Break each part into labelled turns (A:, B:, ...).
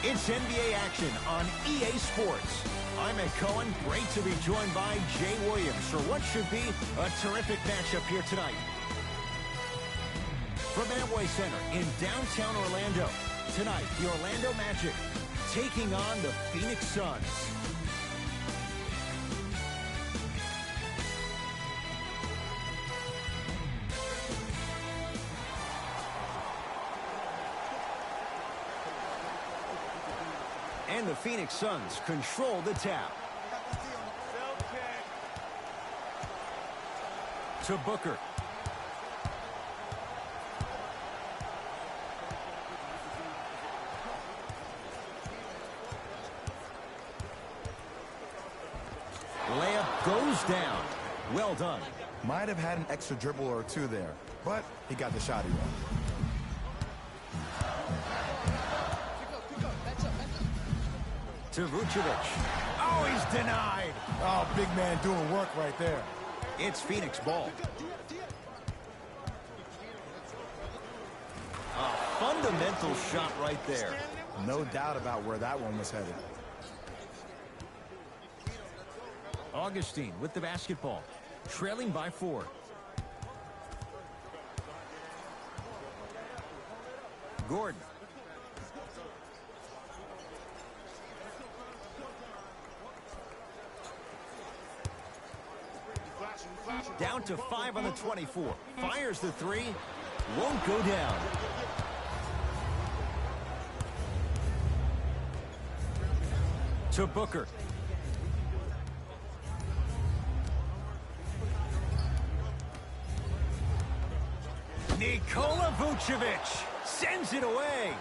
A: It's NBA action on EA Sports. I'm Ed Cohen. Great to be joined by Jay Williams for what should be a terrific matchup here tonight. From Amway Center in downtown Orlando, tonight the Orlando Magic taking on the Phoenix Suns. And the Phoenix Suns control the tap. To Booker. Layup goes down. Well done.
B: Might have had an extra dribble or two there, but he got the shot he wanted.
A: To Vucevic. Oh, he's denied.
B: Oh, big man doing work right there.
A: It's Phoenix ball. A fundamental shot right there.
B: No doubt about where that one was headed.
A: Augustine with the basketball, trailing by 4. Gordon. Down to 5 on the 24. Fires the 3. Won't go down. To Booker. Nikola Vucevic sends it away.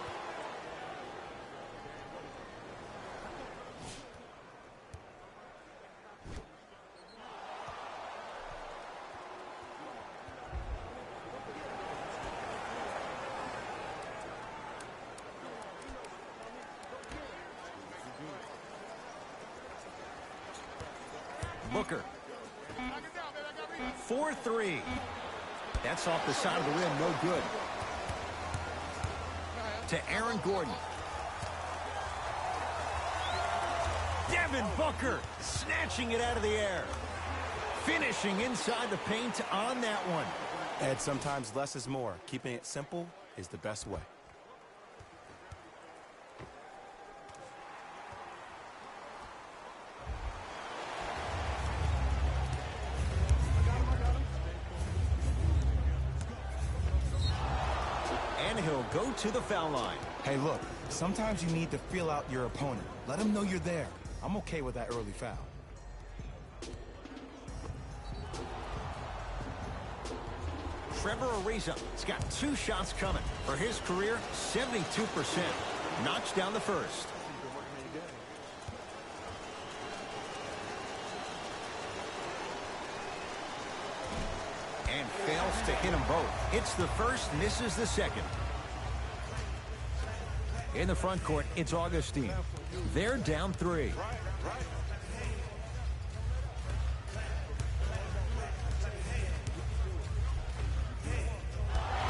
A: Booker. 4-3. That's off the side of the rim, no good. To Aaron Gordon. Devin Booker snatching it out of the air. Finishing inside the paint on that one.
B: Ed, sometimes less is more. Keeping it simple is the best way.
A: He'll go to the foul line.
B: Hey, look, sometimes you need to feel out your opponent. Let them know you're there. I'm okay with that early foul.
A: Trevor Ariza has got 2 shots coming. For his career, 72%. Knocks down the first. And fails to hit them both. Hits the first, misses the second. In the front court, it's Augustine. They're down 3.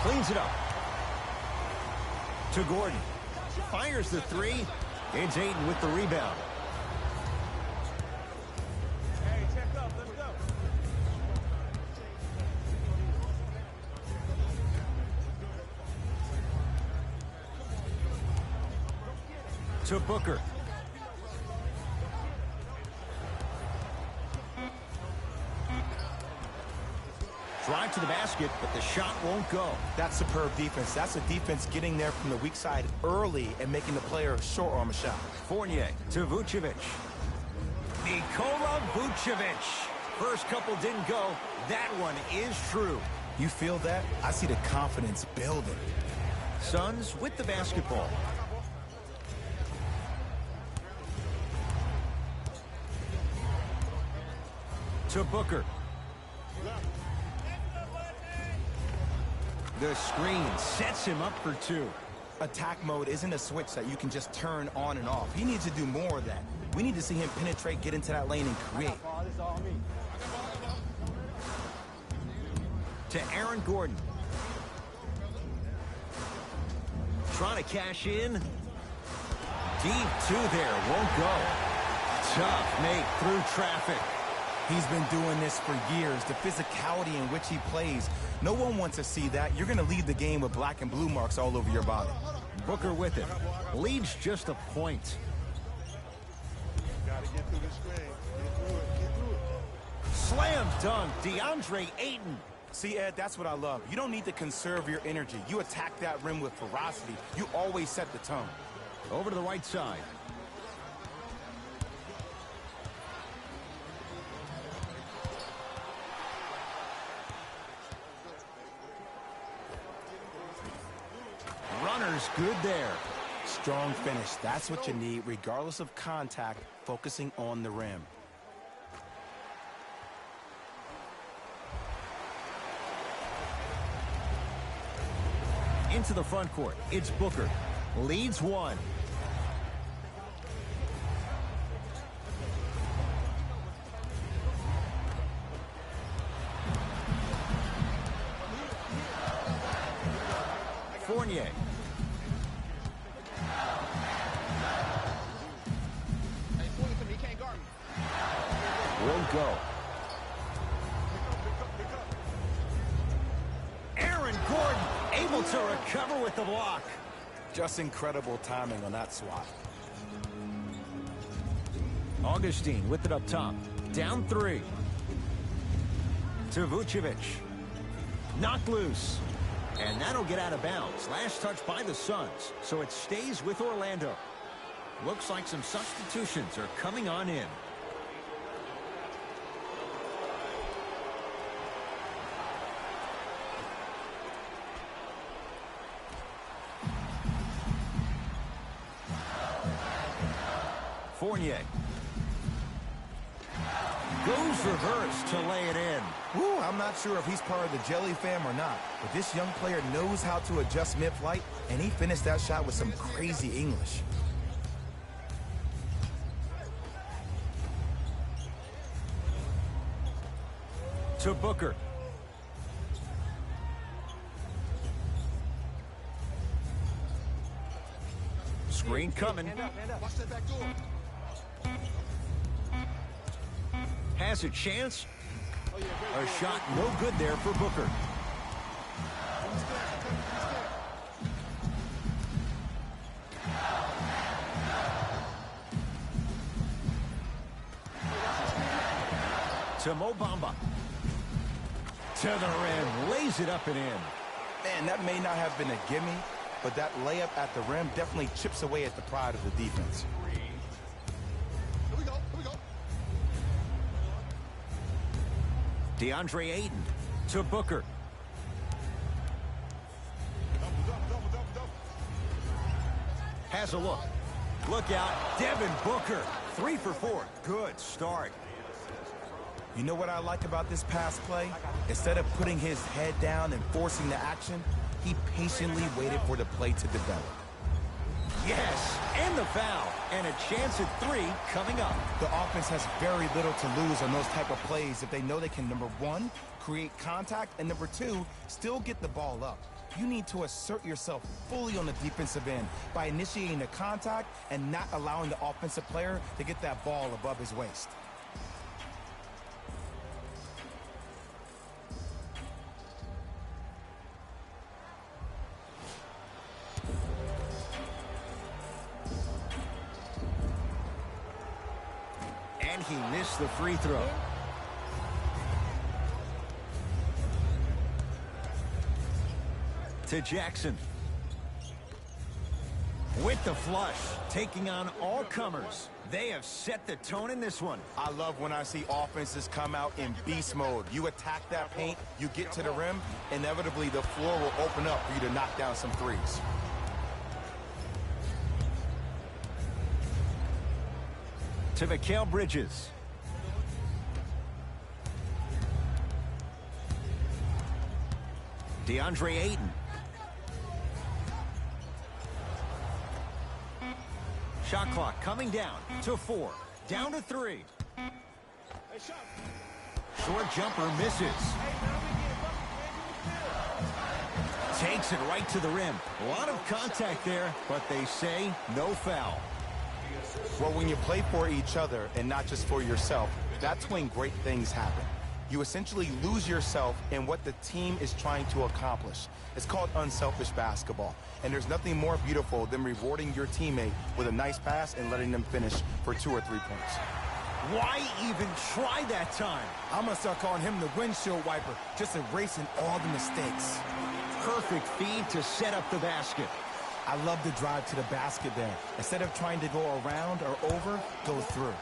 A: Cleans it up. To Gordon. Fires the 3. It's Ayton with the rebound.
C: Hey, check up. Let's go.
A: To Booker. Drive to the basket, but the shot won't go.
B: That's superb defense. That's a defense getting there from the weak side early and making the player short arm a shot.
A: Fournier to Vucevic. Nikola Vucevic. First couple didn't go. That one is true.
B: You feel that? I see the confidence building.
A: Suns with the basketball. To Booker. The screen sets him up for 2.
B: Attack mode isn't a switch that you can just turn on and off. He needs to do more of that. We need to see him penetrate, get into that lane, and create.
A: To Aaron Gordon. Trying to cash in. Deep two there, won't go. Tough make through traffic.
B: He's been doing this for years. The physicality in which he plays. No one wants to see that. You're going to leave the game with black and blue marks all over your body.
A: Booker with it. Leads just a point.
C: Gotta get through the screen. Get through it. Get through it.
A: Slam dunk, DeAndre Ayton.
B: See, Ed, that's what I love. You don't need to conserve your energy. You attack that rim with ferocity. You always set the tone.
A: Over to the right side. Runner's good there.
B: Strong finish. That's what you need, regardless of contact, focusing on the rim.
A: Into the front court. It's Booker. Leads one. Fournier. Will go. Aaron Gordon able to recover with the block.
B: Just incredible timing on that swat.
A: Augustine with it up top. Down three. To Vucevic. Knocked loose. And that'll get out of bounds. Last touch by the Suns. So it stays with Orlando. Looks like some substitutions are coming on in. Fournier. Goes reverse to lay it in.
B: Woo, I'm not sure if he's part of the Jelly fam or not, but this young player knows how to adjust mid-flight, and he finished that shot with some crazy English.
A: To Booker. Screen coming.
C: Watch that back door.
A: Has a chance. A shot no good there for Booker. To Mo Bamba. To the rim. Lays it up and in.
B: Man, that may not have been a gimme, but that layup at the rim definitely chips away at the pride of the defense.
C: Here we go. Here we go.
A: DeAndre Ayton to Booker.
C: Double.
A: Has a look. Look out. Devin Booker. 3 for 4. Good start.
B: You know what I like about this pass play? Instead of putting his head down and forcing the action, he patiently waited for the play to develop.
A: Yes, and the foul. And a chance at 3 coming up.
B: The offense has very little to lose on those type of plays if they know they can, number one, create contact, and number two, still get the ball up. You need to assert yourself fully on the defensive end by initiating the contact and not allowing the offensive player to get that ball above his waist.
A: And he missed the free throw. To Jackson. With the flush, taking on all comers. They have set the tone in this one.
B: I love when I see offenses come out in beast mode. You attack that paint, you get to the rim, inevitably the floor will open up for you to knock down some threes.
A: To Mikal Bridges. DeAndre Ayton. Shot clock coming down to 4. Down to 3. Short jumper misses. Takes it right to the rim. A lot of contact there, but they say no foul.
B: Well, when you play for each other and not just for yourself, that's when great things happen. You essentially lose yourself in what the team is trying to accomplish. It's called unselfish basketball. And there's nothing more beautiful than rewarding your teammate with a nice pass and letting them finish for 2 or 3 points.
A: Why even try that time?
B: I'm gonna start calling him the windshield wiper, just erasing all the mistakes.
A: Perfect feed to set up the basket.
B: I love the drive to the basket there. Instead of trying to go around or over, go through.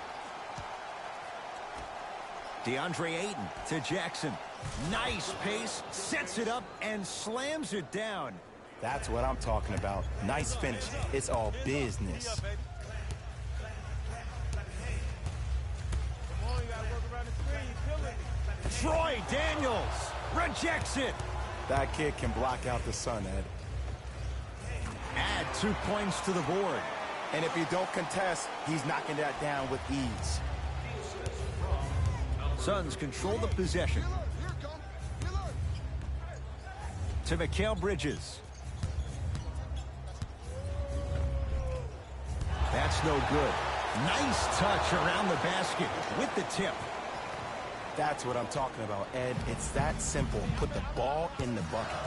A: DeAndre Ayton to Jackson. Nice pace, sets it up, and slams it down.
B: That's what I'm talking about. Nice finish. It's all business.
A: Troy Daniels rejects it.
B: That kid can block out the sun, Ed.
A: Add 2 points to the board.
B: And if you don't contest, he's knocking that down with ease.
A: Suns control the possession. To Mikal Bridges. That's no good. Nice touch around the basket with the tip.
B: That's what I'm talking about, Ed. It's that simple. Put the ball in the bucket.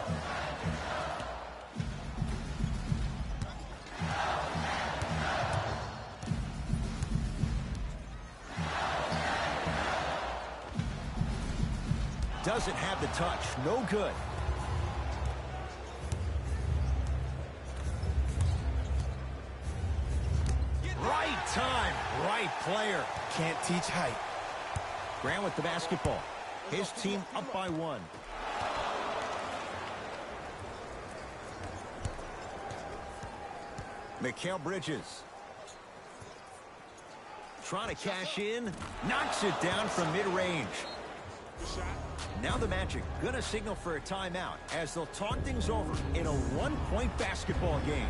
A: Doesn't have the touch. No good. Right time, right player.
B: Can't teach height.
A: Grant with the basketball. His team up by 1. Mikal Bridges. Trying to cash in. Knocks it down from mid-range. Now the Magic gonna signal for a timeout as they'll talk things over in a 1-point basketball game.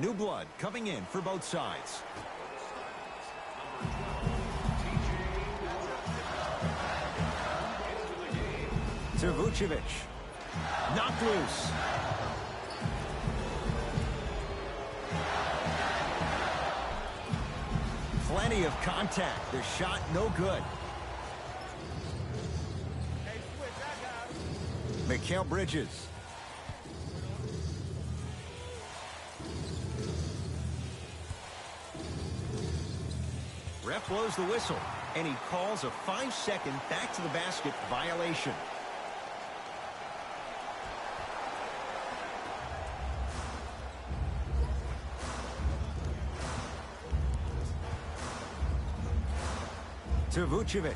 A: New blood coming in for both sides. To Vucevic. Knocked loose. Plenty of contact. The shot no good. Mikal Bridges. Ref blows the whistle, and he calls a 5-second back to the basket violation. To Vucevic.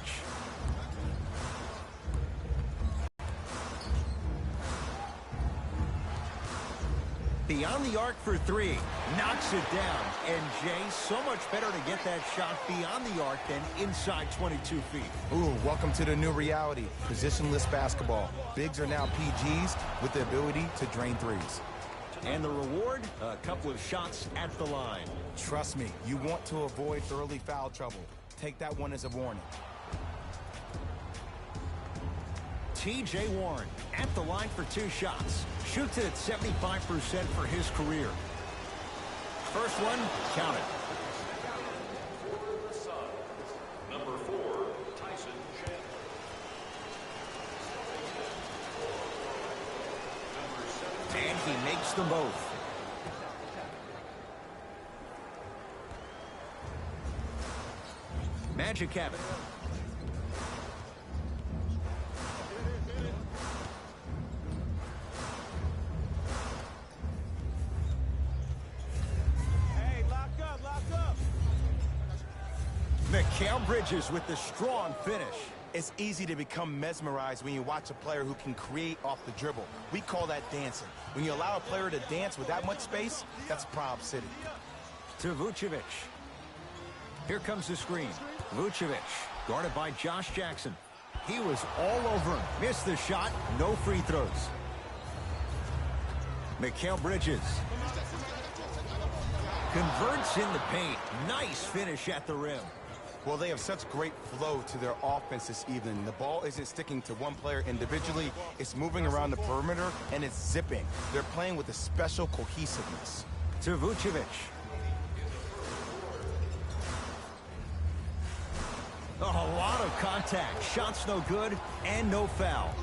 A: Beyond the arc for 3. Knocks it down. And Jay, so much better to get that shot beyond the arc than inside 22 feet.
B: Ooh, welcome to the new reality. Positionless basketball. Bigs are now PGs with the ability to drain threes.
A: And the reward, a couple of shots at the line.
B: Trust me, you want to avoid early foul trouble. Take that one as a warning.
A: T.J. Warren at the line for 2 shots. Shoots it at 75% for his career. First one, counted.
D: Number 4, Tyson Chandler.
A: And he makes them both. Magic have it. Mikal Bridges with the strong finish.
B: It's easy to become mesmerized when you watch a player who can create off the dribble. We call that dancing. When you allow a player to dance with that much space, that's Prob City.
A: To Vucevic. Here comes the screen. Vucevic, guarded by Josh Jackson. He was all over him. Missed the shot. No free throws. Mikal Bridges. Converts in the paint. Nice finish at the rim.
B: Well, they have such great flow to their offense this evening. The ball isn't sticking to one player individually. It's moving around the perimeter, and it's zipping. They're playing with a special cohesiveness.
A: To Vucevic. A lot of contact. Shots no good, and no foul.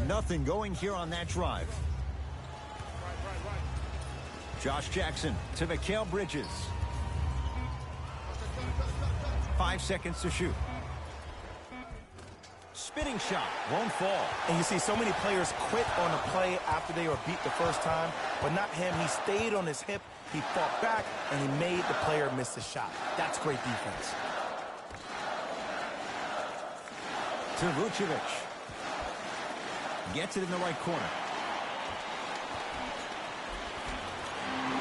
A: Nothing going here on that drive. Josh Jackson to Mikal Bridges. 5 seconds to shoot. Spinning shot, won't fall.
B: And you see so many players quit on a play after they were beat the first time, but not him. He stayed on his hip, he fought back, and he made the player miss the shot. That's great defense.
A: To Vucevic. Gets it in the right corner.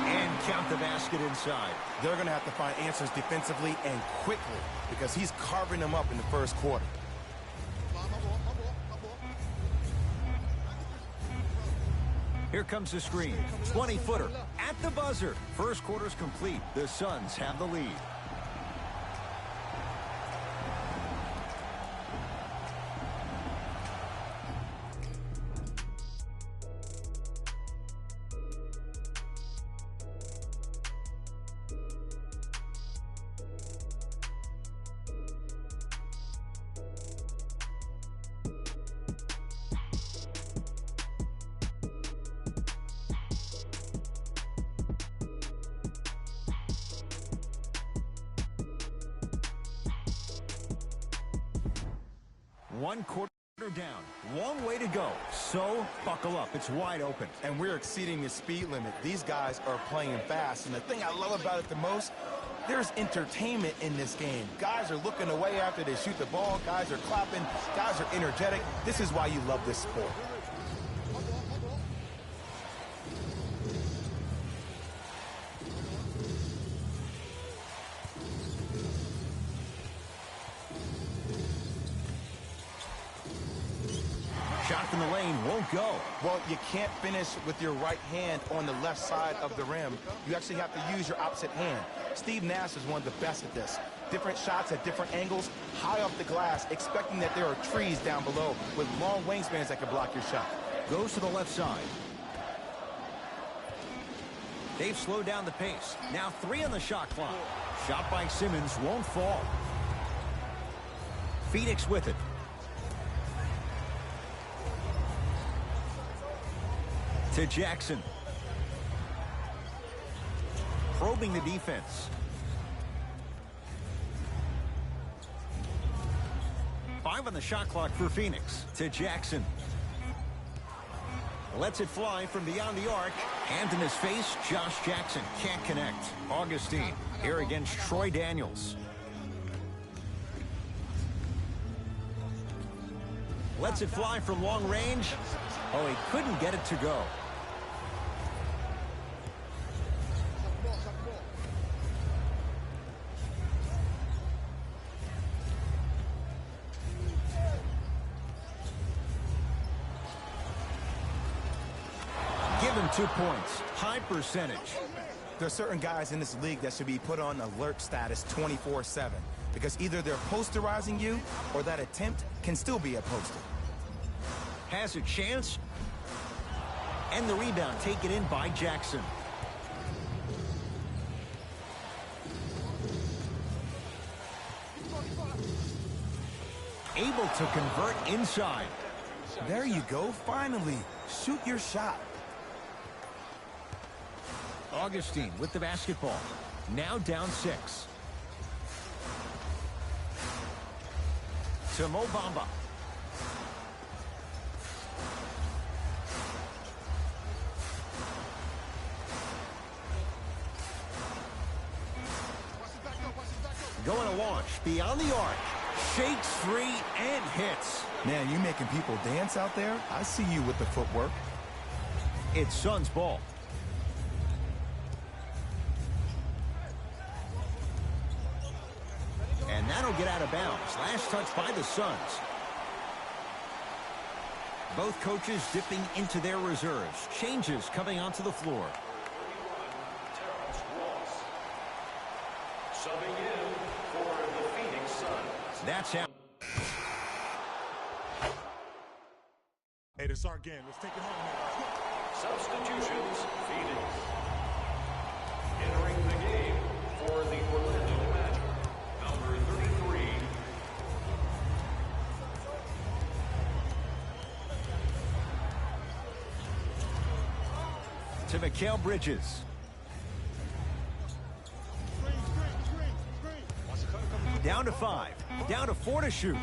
A: And count the basket inside.
B: They're going to have to find answers defensively and quickly because he's carving them up in the first quarter.
A: Here comes the screen. 20-footer at the buzzer. First quarter's complete. The Suns have the lead. One quarter down. Long way to go. So, buckle up. It's wide open.
B: And we're exceeding the speed limit. These guys are playing fast. And the thing I love about it the most, there's entertainment in this game. Guys are looking away after they shoot the ball. Guys are clapping. Guys are energetic. This is why you love this sport.
A: Shot from the lane won't go.
B: Well, you can't finish with your right hand on the left side of the rim. You actually have to use your opposite hand. Steve Nash is one of the best at this. Different shots at different angles, high off the glass, expecting that there are trees down below with long wingspans that can block your shot.
A: Goes to the left side. They've slowed down the pace. Now 3 on the shot clock. Shot by Simmons won't fall. Phoenix with it. To Jackson. Probing the defense. 5 on the shot clock for Phoenix. To Jackson. Lets it fly from beyond the arc. Hand in his face, Josh Jackson can't connect. Augustine here against Troy Daniels. Lets it fly from long range. Oh, he couldn't get it to go. Give him 2 points. High percentage.
B: There are certain guys in this league that should be put on alert status 24/7 because either they're posterizing you or that attempt can still be a poster.
A: Has a chance. And the rebound taken in by Jackson. Able to convert inside.
B: There you go, finally. Shoot your shot.
A: Augustine with the basketball. Now down 6. To Mo Bamba. Going to launch beyond the arc. Shakes free and hits.
B: Man, you making people dance out there? I see you with the footwork.
A: It's Suns ball. And that'll get out of bounds. Last touch by the Suns. Both coaches dipping into their reserves. Changes coming onto the floor.
D: Subbing in for the Phoenix Suns.
A: That's out.
C: Hey, this is our game. Let's take it home, man.
D: Substitutions, Phoenix. Entering the game for the Orlando Magic, number 33.
A: To Mikal Bridges. Down to 5. Down to 4 to shoot.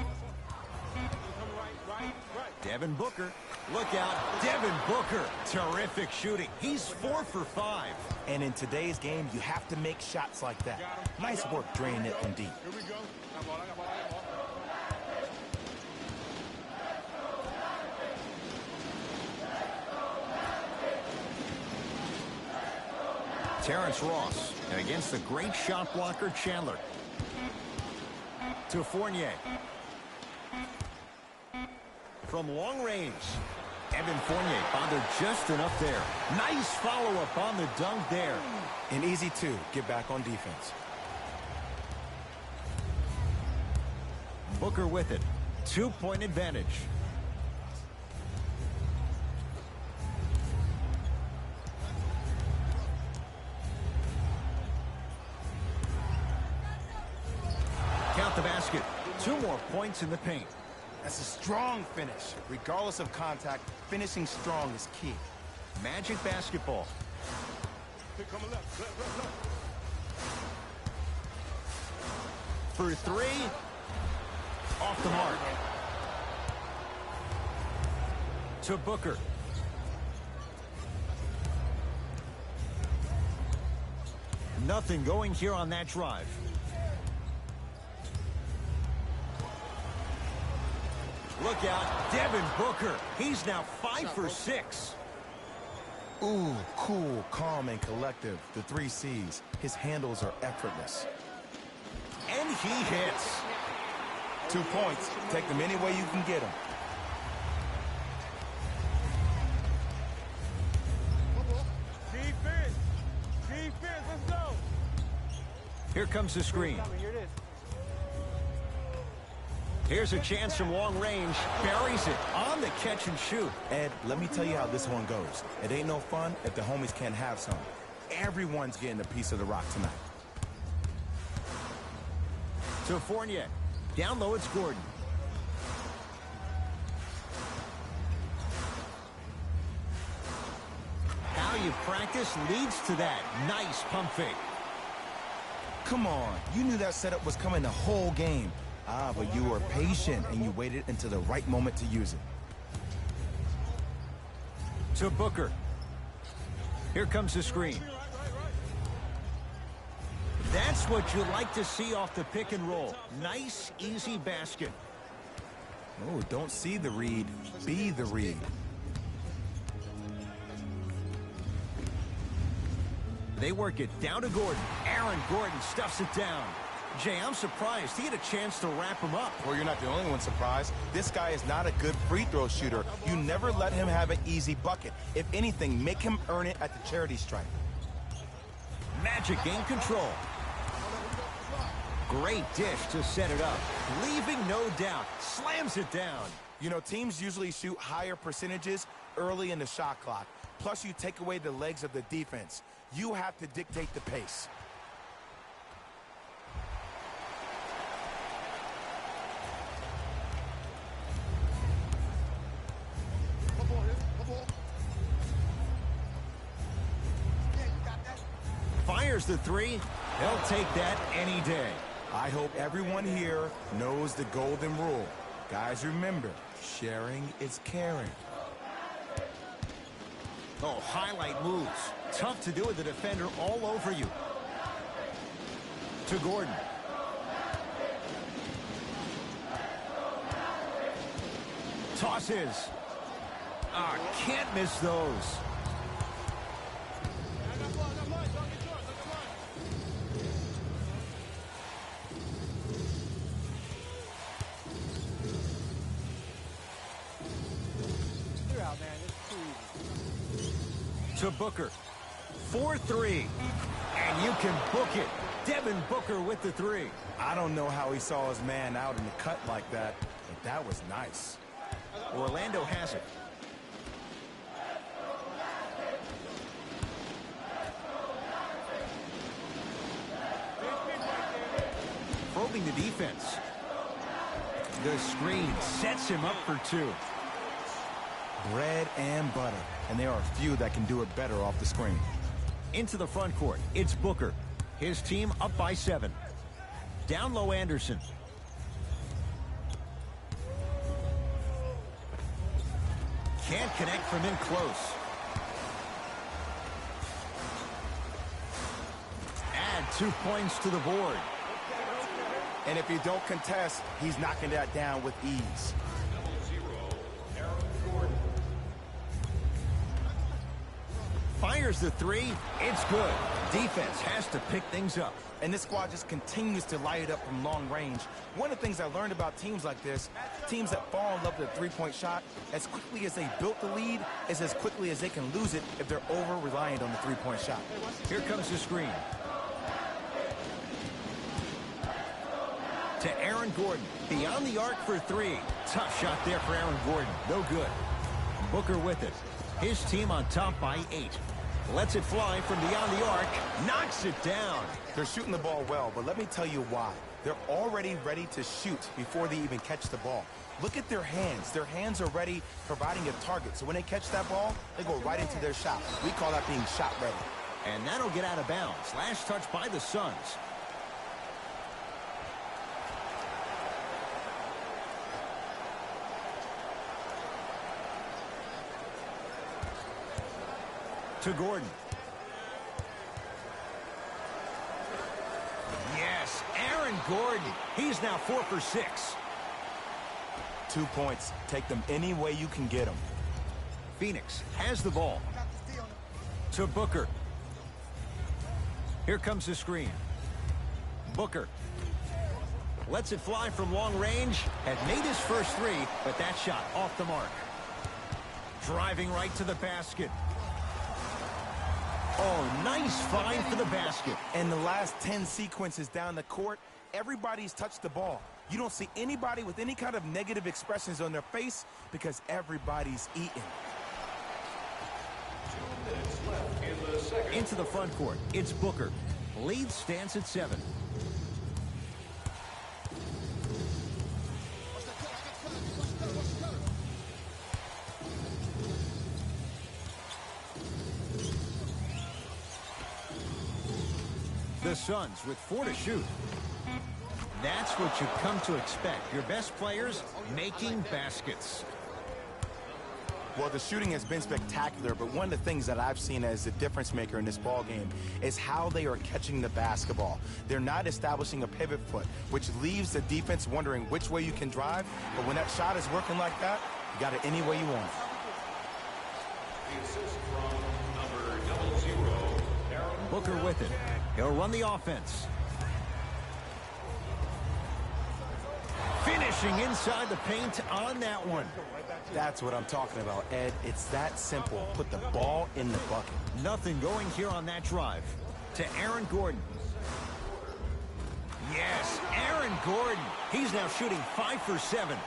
A: Devin Booker. Look out. Devin Booker. Terrific shooting. He's 4 for 5.
B: And in today's game, you have to make shots like that. Nice work draining it from deep.
C: Here we go.
A: Terrence Ross. And against the great shot blocker, Chandler. To Fournier. From long range. Evan Fournier bothered just enough there. Nice follow-up on the dunk there.
B: An easy 2. Get back on defense.
A: Booker with it. 2-point advantage. Count the basket. 2 more points in the paint.
B: That's a strong finish. Regardless of contact, finishing strong is key.
A: Magic basketball.
C: Here, coming left. Left.
A: For 3. Off the mark. To Booker. Nothing going here on that drive. Look out, Devin Booker. He's now 5 for 6.
B: Ooh, cool, calm, and collective. The 3 C's. His handles are effortless.
A: And he hits.
B: 2 points. Take them any way you can get them.
C: Defense, let's go.
A: Here comes the screen. Here's a chance from long range. Buries it on the catch and shoot.
B: Ed, let me tell you how this one goes. It ain't no fun if the homies can't have some. Everyone's getting a piece of the rock tonight.
A: To Fournier. Down low, it's Gordon. How you practice leads to that. Nice pump fake.
B: Come on, you knew that setup was coming the whole game. But you were patient and you waited until the right moment to use it.
A: To Booker. Here comes the screen. That's what you like to see off the pick and roll. Nice, easy basket.
B: Oh, don't see the read, be the read.
A: They work it down to Gordon. Aaron Gordon stuffs it down. Jay, I'm surprised he had a chance to wrap him up.
B: Well, you're not the only one surprised. This guy is not a good free throw shooter. You never let him have an easy bucket. If anything, make him earn it at the charity stripe.
A: Magic gain control. Great dish to set it up. Leaving no doubt. Slams it down.
B: You know, teams usually shoot higher percentages early in the shot clock. Plus, you take away the legs of the defense. You have to dictate the pace.
A: Fires the 3. He'll take that any day.
B: I hope everyone here knows the golden rule. Guys, remember, sharing is caring.
A: Oh, highlight moves. Tough to do with the defender all over you. To Gordon. Tosses. Ah, can't miss those. To Booker. 4-3. And you can book it. Devin Booker with the three.
B: I don't know how he saw his man out in the cut like that, but that was nice.
A: Orlando has it. Probing the defense. The screen sets him up for two.
B: Bread and butter, and there are a few that can do it better off the screen.
A: Into the front court, it's Booker. His team up by 7. Down low, Anderson. Can't connect from in close. Add 2 points to the board.
B: And if you don't contest, he's knocking that down with ease.
A: Fires the three. It's good. Defense has to pick things up.
B: And this squad just continues to light it up from long range. One of the things I learned about teams like this, teams that fall in love with a three-point shot, as quickly as they built the lead, is as quickly as they can lose it if they're over-reliant on the three-point shot.
A: Here comes the screen. To Aaron Gordon. Beyond the arc for 3. Tough shot there for Aaron Gordon. No good. Booker with it. His team on top by 8. Lets it fly from beyond the arc. Knocks it down.
B: They're shooting the ball well, but let me tell you why. They're already ready to shoot before they even catch the ball. Look at their hands. Their hands are ready, providing a target. So when they catch that ball, they go right into their shot. We call that being shot ready.
A: And that'll get out of bounds. Last touch by the Suns. To Gordon. Yes, Aaron Gordon. He's now 4 for 6.
B: 2 points. Take them any way you can get them.
A: Phoenix has the ball. To Booker. Here comes the screen. Booker. Lets it fly from long range. Had made his first 3, but that shot off the mark. Driving right to the basket. Oh, nice find for the basket.
B: And the last 10 sequences down the court, everybody's touched the ball. You don't see anybody with any kind of negative expressions on their face because everybody's eating.
D: 2 minutes left in the second.
A: Into the front court, it's Booker. Lead stands at 7. The Suns with 4 to shoot. That's what you've come to expect. Your best players making baskets.
B: Well, the shooting has been spectacular, but one of the things that I've seen as the difference maker in this ball game is how they are catching the basketball. They're not establishing a pivot foot, which leaves the defense wondering which way you can drive. But when that shot is working like that, you got it any way you want.
D: The assist from number 00, Aaron
A: Booker with it. He'll run the offense. Finishing inside the paint on that one.
B: That's what I'm talking about, Ed. It's that simple. Put the ball in the bucket.
A: Nothing going here on that drive. To Aaron Gordon. Yes, Aaron Gordon. He's now shooting 5 for 7.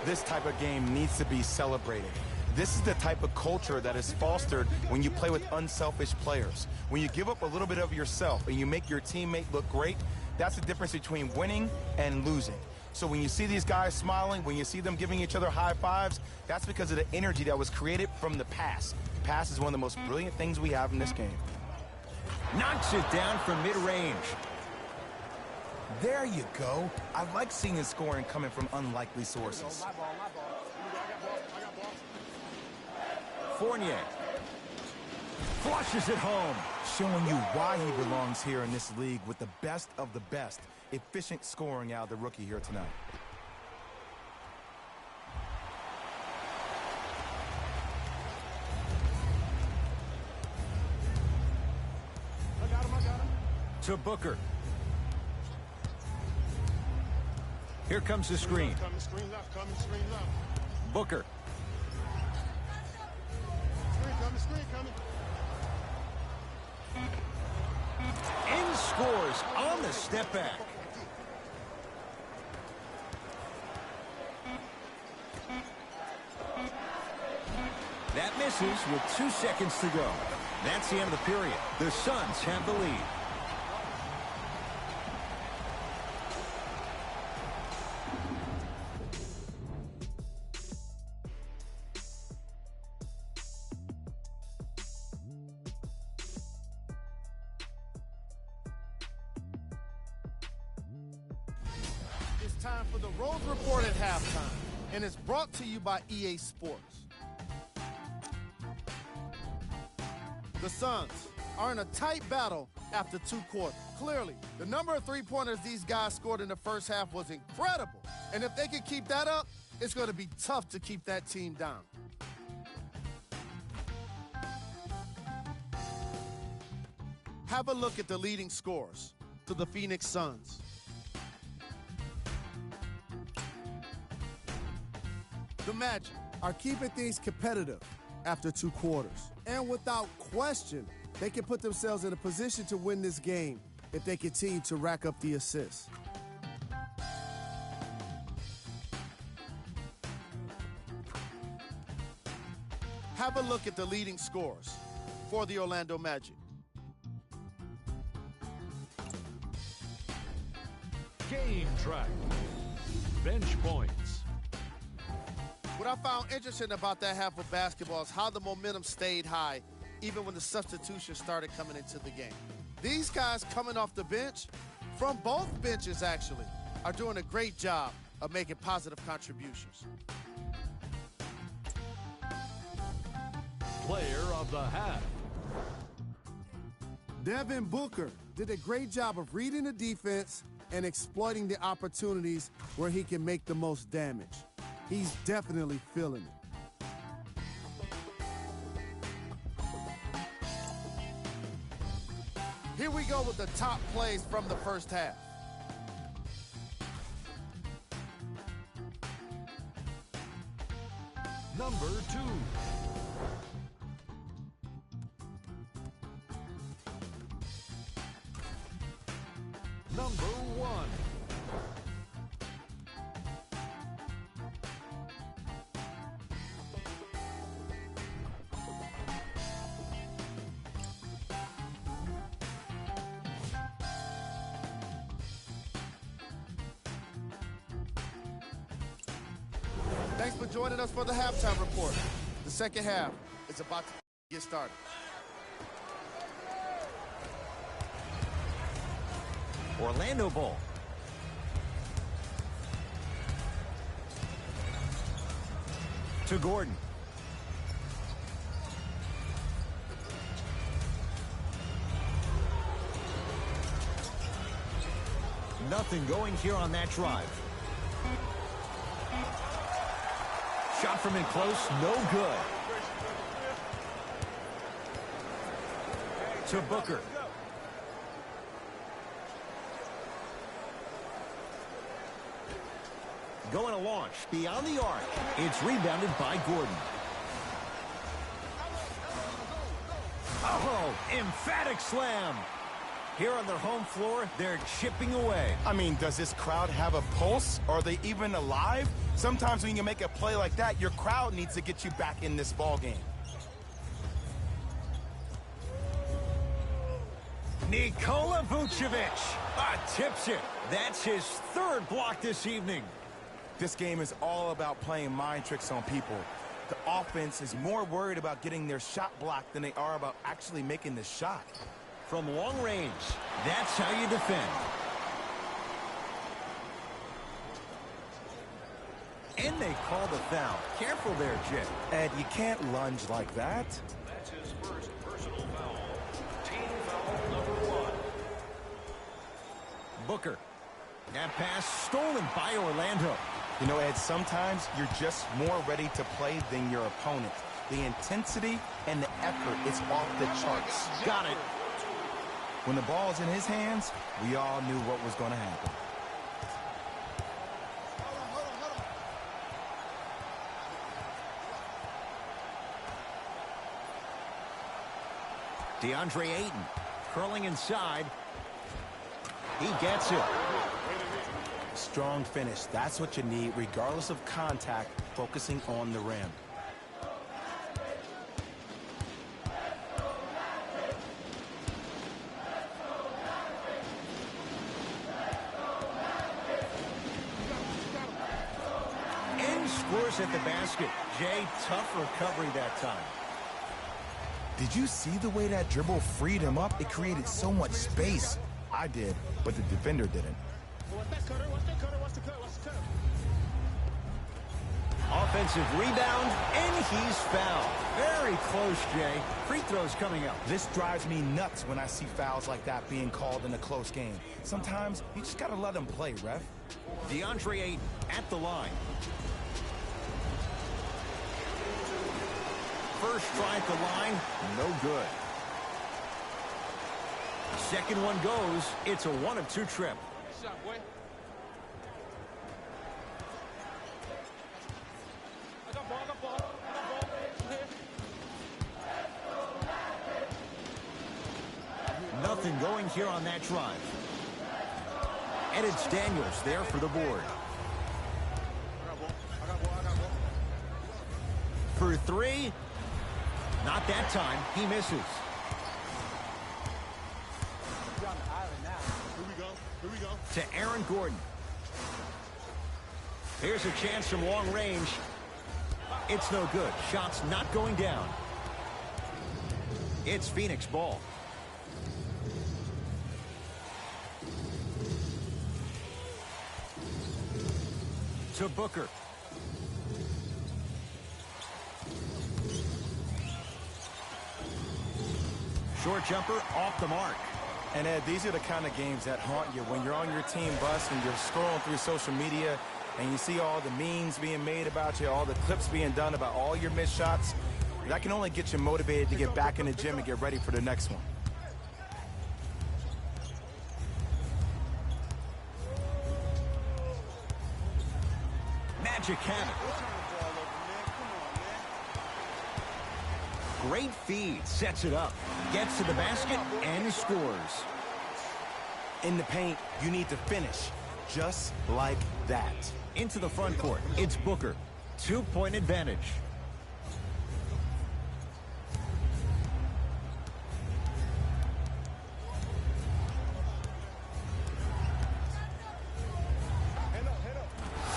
B: This type of game needs to be celebrated. This is the type of culture that is fostered when you play with unselfish players. When you give up a little bit of yourself and you make your teammate look great, that's the difference between winning and losing. So when you see these guys smiling, when you see them giving each other high fives, that's because of the energy that was created from the pass. The pass is one of the most brilliant things we have in this game.
A: Knocks it down from mid-range.
B: There you go. I like seeing the scoring coming from unlikely sources.
A: Fournier flushes it home.
B: Showing you why he belongs here in this league with the best of the best. Efficient scoring out of the rookie here tonight.
A: To Booker. Here comes the screen.
C: Coming, screen left, coming, screen left.
A: Booker.
C: Screen coming.
A: And scores on the step back. That misses with 2 seconds to go. That's the end of the period. The Suns have the lead.
E: It's time for the Rose Report at halftime, and it's brought to you by EA Sports. The Suns are in a tight battle after 2 quarters. Clearly, the number of three-pointers these guys scored in the first half was incredible. And if they can keep that up, it's going to be tough to keep that team down. Have a look at the leading scorers to the Phoenix Suns. The Magic are keeping things competitive after 2 quarters. And without question, they can put themselves in a position to win this game if they continue to rack up the assists. Have a look at the leading scorers for the Orlando Magic.
F: Game track. Bench points.
E: What I found interesting about that half of basketball is how the momentum stayed high even when the substitutions started coming into the game. These guys coming off the bench, from both benches actually, are doing a great job of making positive contributions.
F: Player of the half.
E: Devin Booker did a great job of reading the defense and exploiting the opportunities where he can make the most damage. He's definitely feeling it. Here we go with the top plays from the first half.
F: Number 2. Number 1.
E: Thanks for joining us for the halftime report. The second half is about to get started.
A: Orlando ball. To Gordon. Nothing going here on that drive. Shot from in close, no good. To Booker. Going to launch beyond the arc. It's rebounded by Gordon. Oh, emphatic slam. Here on their home floor, they're chipping away.
B: I mean, does this crowd have a pulse? Are they even alive? Sometimes when you make a play like that, your crowd needs to get you back in this ball game.
A: Nikola Vucevic tips it. That's his 3rd block this evening.
B: This game is all about playing mind tricks on people. The offense is more worried about getting their shot blocked than they are about actually making the shot.
A: From long range, that's how you defend. And they call the foul. Careful there, Jet.
B: Ed, you can't lunge like that.
D: That's his first personal foul. Team foul number 1.
A: Booker. That pass stolen by Orlando.
B: You know, Ed, sometimes you're just more ready to play than your opponent. The intensity and the effort is off the charts.
A: Got it.
B: When the ball's in his hands, we all knew what was going to happen.
A: DeAndre Ayton curling inside. He gets it.
B: Strong finish. That's what you need, regardless of contact, focusing on the rim.
A: And scores at the basket. Jay, tough recovery that time.
B: Did you see the way that dribble freed him up? It created so much space. I did, but the defender didn't.
C: Watch that cutter, watch that cutter, watch the cut, watch the cut.
A: Offensive rebound, and he's fouled. Very close, Jay. Free throws coming up.
B: This drives me nuts when I see fouls like that being called in a close game. Sometimes you just gotta let them play, ref.
A: DeAndre Ayton at the line. First try at the line, no good. Second one goes. It's a 1 of 2 trip.
C: Shot, boy. I got ball, I got ball, I got ball. Here.
A: Nothing going here on that drive. And it's Daniels there for the board.
C: I got ball, I got ball, I got ball.
A: For 3. Not that time. He misses.
C: Here we go, here we go.
A: To Aaron Gordon. Here's a chance from long range. It's no good. Shot's not going down. It's Phoenix ball. To Booker. Short jumper off the mark.
B: And Ed, these are the kind of games that haunt you when you're on your team bus and you're scrolling through social media and you see all the memes being made about you, all the clips being done about all your missed shots. That can only get you motivated to get back in the gym and get ready for the next one.
A: Magic have it. Great feed, sets it up, gets to the basket, and scores.
B: In the paint, you need to finish, just like that.
A: Into the front court, it's Booker. 2-point advantage.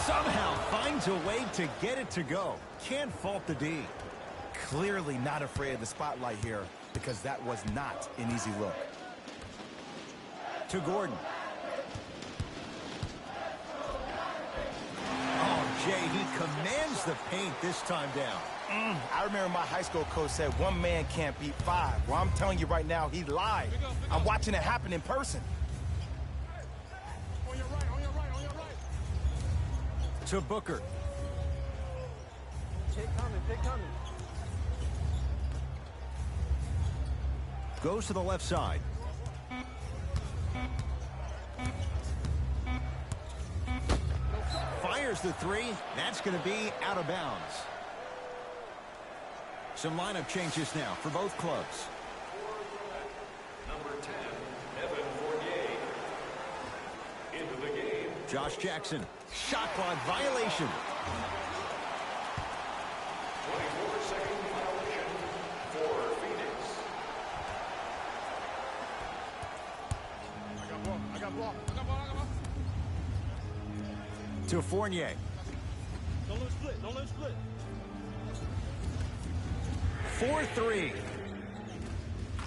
A: Somehow finds a way to get it to go. Can't fault the D.
B: Clearly not afraid of the spotlight here because that was not an easy look.
A: To Gordon. Oh, Jay, he commands the paint this time down.
B: I remember my high school coach said one man can't beat 5. Well, I'm telling you right now, he lied. I'm watching it happen in person.
C: On your right, on your right, on your right.
A: To Booker.
C: Take coming, take coming.
A: Goes to the left side. Fires the 3. That's going to be out of bounds. Some lineup changes now for both clubs.
D: Number 10, Evan Fournier. Into the game.
A: Josh Jackson. Shot clock violation.
D: 24-second violation for Phoenix.
C: I got ball, I got ball, I got ball, I got ball.
A: To Fournier.
C: Don't let him split, don't let him split.
A: 4-3.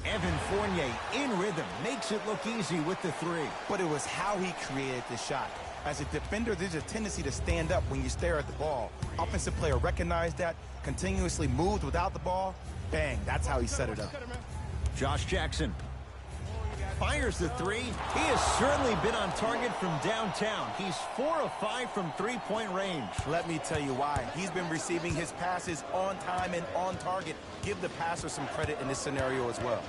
A: Evan Fournier in rhythm. Makes it look easy with the 3.
B: But it was how he created the shot. As a defender, there's a tendency to stand up when you stare at the ball. Offensive player recognized that, continuously moved without the ball. Bang, that's how he set it up.
A: Josh Jackson. Fires the 3. He has certainly been on target from downtown. He's 4 of 5 from 3-point range.
B: Let me tell you why. He's been receiving his passes on time and on target. Give the passer some credit in this scenario as well.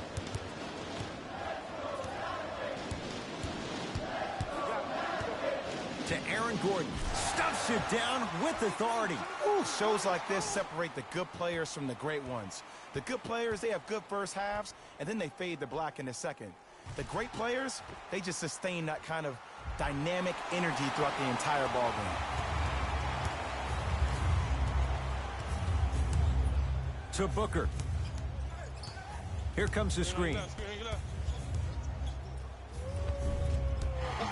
A: Aaron Gordon stuffs it down with authority.
B: Ooh, shows like this separate the good players from the great ones. The good players, they have good first halves, and then they fade to black in the second. The great players, they just sustain that kind of dynamic energy throughout the entire ball game.
A: To Booker. Here comes the screen.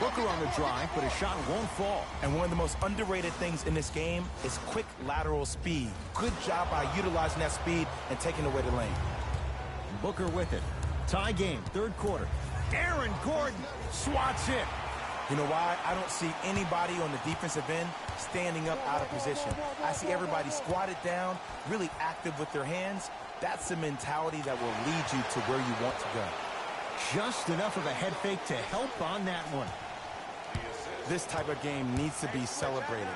A: Booker on the drive, but his shot won't fall.
B: And one of the most underrated things in this game is quick lateral speed. Good job by utilizing that speed and taking away the lane.
A: Booker with it. Tie game, third quarter. Aaron Gordon swats it.
B: You know why? I don't see anybody on the defensive end standing up out of position. I see everybody squatted down, really active with their hands. That's the mentality that will lead you to where you want to go.
A: Just enough of a head fake to help on that one.
B: This type of game needs to be celebrated.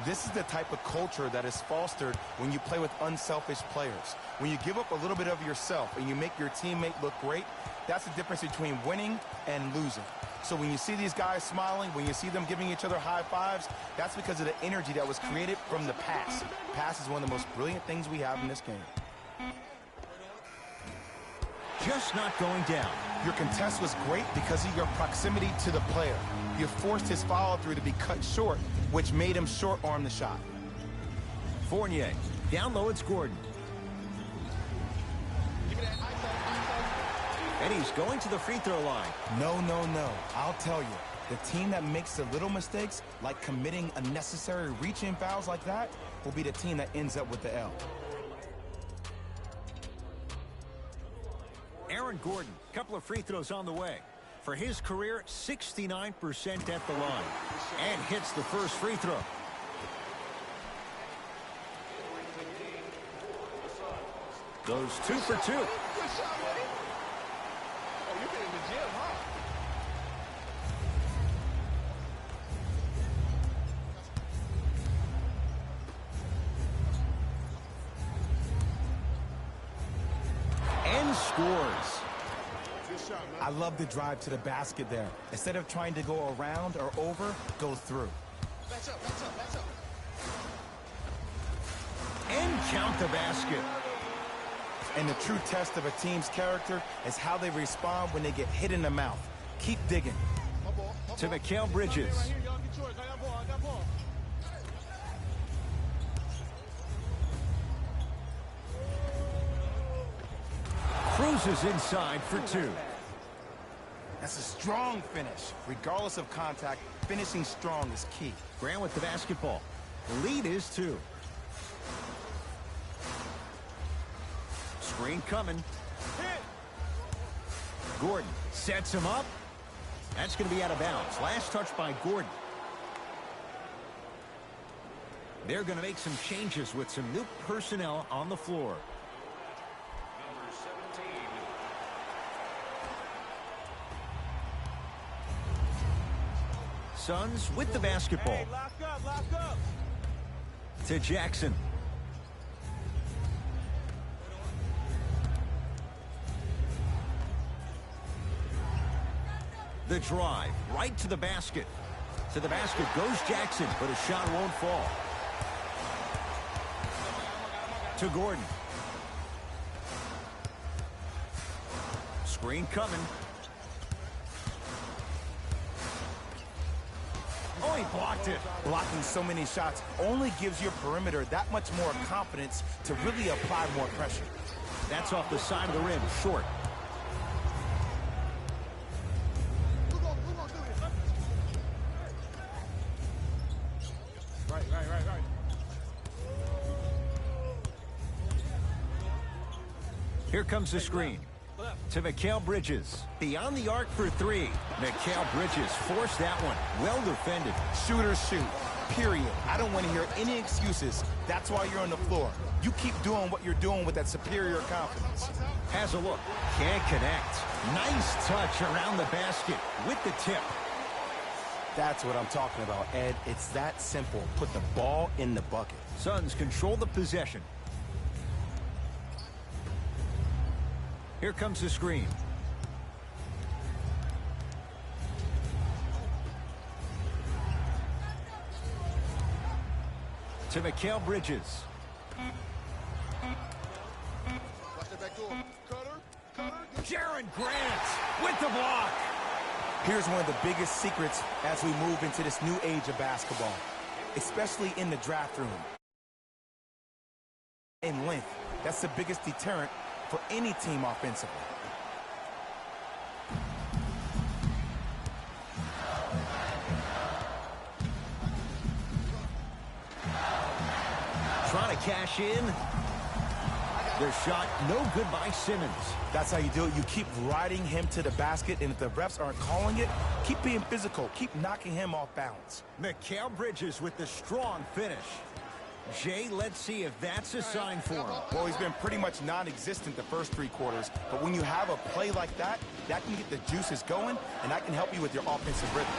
B: This is the type of culture that is fostered when you play with unselfish players. When you give up a little bit of yourself and you make your teammate look great, that's the difference between winning and losing. So when you see these guys smiling, when you see them giving each other high fives, that's because of the energy that was created from the pass. Pass is one of the most brilliant things we have in this game.
A: Just not going down.
B: Your contest was great because of your proximity to the player. You forced his follow-through to be cut short, which made him short-arm the shot.
A: Fournier. Down low, it's Gordon. And he's going to the free throw line.
B: No, no, no. I'll tell you. The team that makes the little mistakes, like committing unnecessary reach-in fouls like that, will be the team that ends up with the L.
A: Aaron Gordon, couple of free throws on the way. For his career, 69% at the line. And hits the first free throw. Goes 2 for 2.
C: Good shot, buddy. Oh, you've been in the gym, huh?
A: And scores.
C: Good shot, man.
B: I love the drive to the basket there. Instead of trying to go around or over, go through.
C: Match up, match up, match up.
A: And count the basket.
B: And the true test of a team's character is how they respond when they get hit in the mouth. Keep digging.
C: My ball, my
A: To
C: ball.
A: Mikal Bridges.
C: Right here, y'all get yours. I got ball, I got ball.
A: Cruises inside for 2.
B: That's a strong finish. Regardless of contact, finishing strong is key.
A: Grant with the basketball. The lead is 2. Screen coming. Gordon sets him up. That's going to be out of bounds. Last touch by Gordon. They're going to make some changes with some new personnel on the floor.
D: Number 17.
A: Suns with the basketball.
C: Hey, lock up, lock up.
A: To Jackson. The drive right to the basket. To the basket goes Jackson, but his shot won't fall. To Gordon. Screen coming. Oh, he blocked it.
B: Blocking so many shots only gives your perimeter that much more confidence to really apply more pressure.
A: That's off the side of the rim, short.
C: Who gonna do this? Right.
A: Here comes the screen. To Mikal Bridges. Beyond the arc for 3. Mikal Bridges forced that one. Well defended.
B: Shooters shoot, period. I don't want to hear any excuses. That's why you're on the floor. You keep doing what you're doing with that superior confidence.
A: Has a look. Can't connect. Nice touch around the basket with the tip.
B: That's what I'm talking about, Ed. It's that simple. Put the ball in the bucket.
A: Suns control the possession. Here comes the screen. To Mikal Bridges.
C: Watch that back door. Cutter.
A: Jaron Grant with the block.
B: Here's one of the biggest secrets as we move into this new age of basketball, especially in the draft room. In length, that's the biggest deterrent for any team offensively.
A: Trying to cash in. Their shot no good by Simmons.
B: That's how you do it. You keep riding him to the basket, and if the refs aren't calling it, keep being physical. Keep knocking him off balance.
A: Mikal Bridges with the strong finish. Jay, let's see if that's a sign for him.
B: Well, he's been pretty much non-existent the first 3 quarters, but when you have a play like that, that can get the juices going, and that can help you with your offensive rhythm.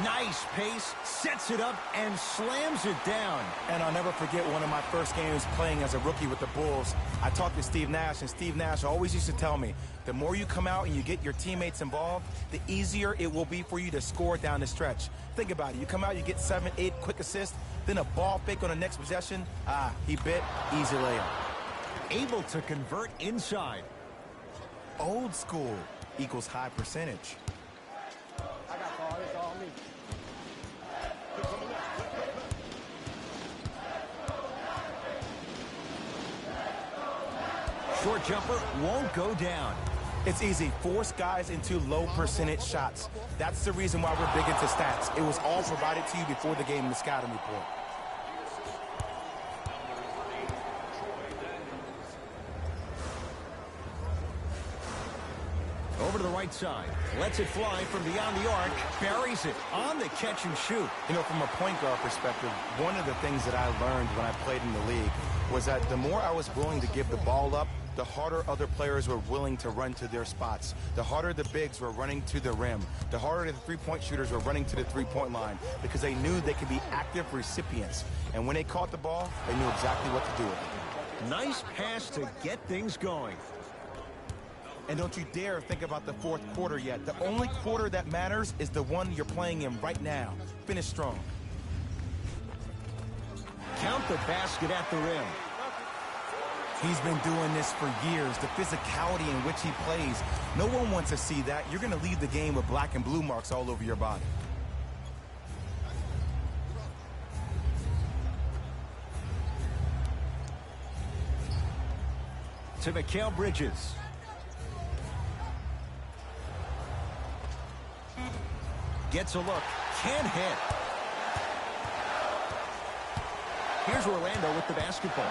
A: Nice pace, sets it up, and slams it down.
B: And I'll never forget one of my first games playing as a rookie with the Bulls. I talked to Steve Nash, and Steve Nash always used to tell me, the more you come out and you get your teammates involved, the easier it will be for you to score down the stretch. Think about it. You come out, you get 7, 8 quick assists, then a ball fake on the next possession. He bit, easy layup.
A: Able to convert inside.
B: Old school equals high percentage.
C: I got called. It's all me.
A: Short jumper won't go down.
B: It's easy. Force guys into low percentage shots. That's the reason why we're big into stats. It was all provided to you before the game in the scouting report.
A: Over to the right side. Lets it fly from beyond the arc. Buries it on the catch and shoot.
B: You know, from a point guard perspective, one of the things that I learned when I played in the league was that the more I was willing to give the ball up, the harder other players were willing to run to their spots. The harder the bigs were running to the rim. The harder the three-point shooters were running to the three-point line because they knew they could be active recipients. And when they caught the ball, they knew exactly what to do with it.
A: Nice pass to get things going.
B: And don't you dare think about the fourth quarter yet. The only quarter that matters is the one you're playing in right now. Finish strong.
A: Count the basket at the rim.
B: He's been doing this for years. The physicality in which he plays. No one wants to see that. You're going to leave the game with black and blue marks all over your body.
A: To Mikal Bridges. Gets a look. Can't hit. Here's Orlando with the basketball.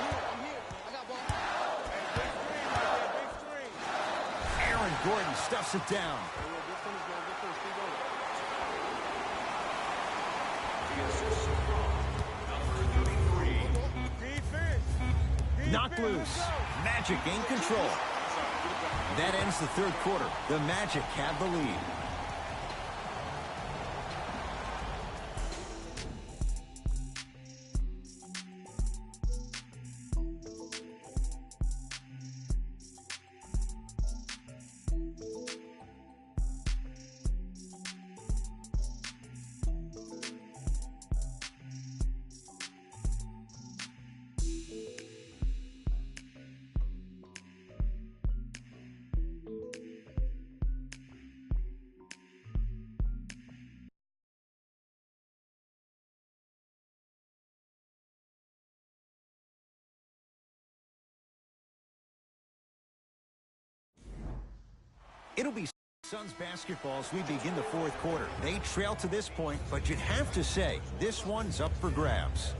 A: Aaron Gordon stuffs it down. Knocked loose. Magic in control. That ends the third quarter. The Magic have the lead. It'll be Suns basketball as we begin the fourth quarter. They trail to this point, but you'd have to say this one's up for grabs.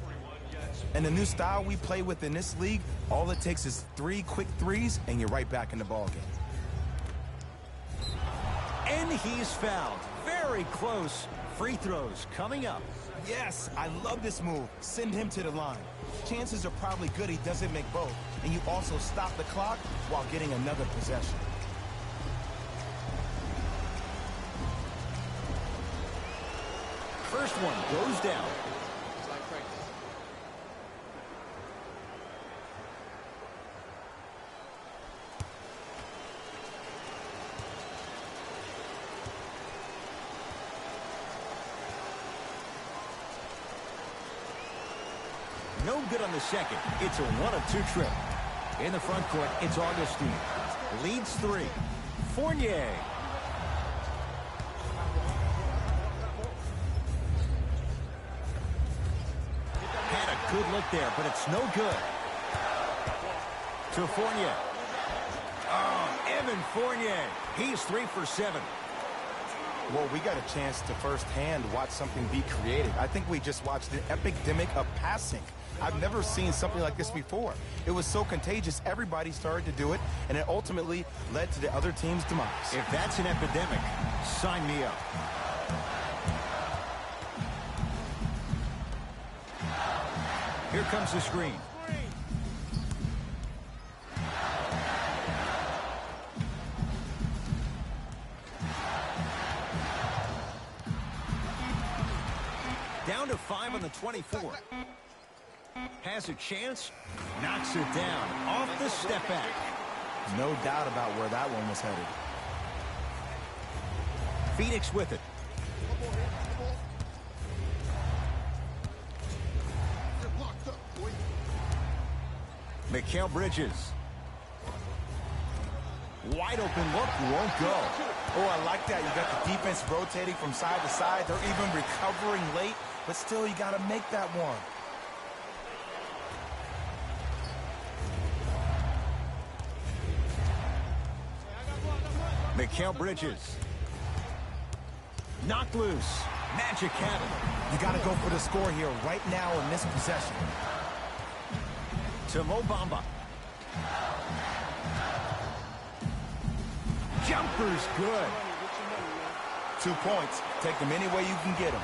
B: And the new style we play with in this league, all it takes is 3 quick threes, and you're right back in the ballgame.
A: And he's fouled. Very close. Free throws coming up.
B: Yes, I love this move. Send him to the line. Chances are probably good he doesn't make both. And you also stop the clock while getting another possession.
A: First one goes down. No good on the second. It's a 1-of-2 trip. In the front court, it's Augustine. Leads 3. Fournier. Had a good look there, but it's no good. To Fournier. Oh, Evan Fournier. He's 3 for 7.
B: Well, we got a chance to firsthand watch something be created. I think we just watched an epidemic of passing. I've never seen something like this before. It was so contagious, everybody started to do it, and it ultimately led to the other team's demise.
A: If that's an epidemic, sign me up. Here comes the screen. Down to 5 on the 24. Has a chance. Knocks it down. Off the step back.
B: No doubt about where that one was headed.
A: Phoenix with it. Mikal Bridges. Wide open look, won't go.
B: Oh, I like that. You got the defense rotating from side to side. They're even recovering late, but still, you got to make that one.
A: Mikal Bridges. Knocked loose. Magic had it.
B: You got to go for the score here right now in this possession.
A: To Mo Bamba. Jumper's good.
B: 2 points. Take them any way you can get them.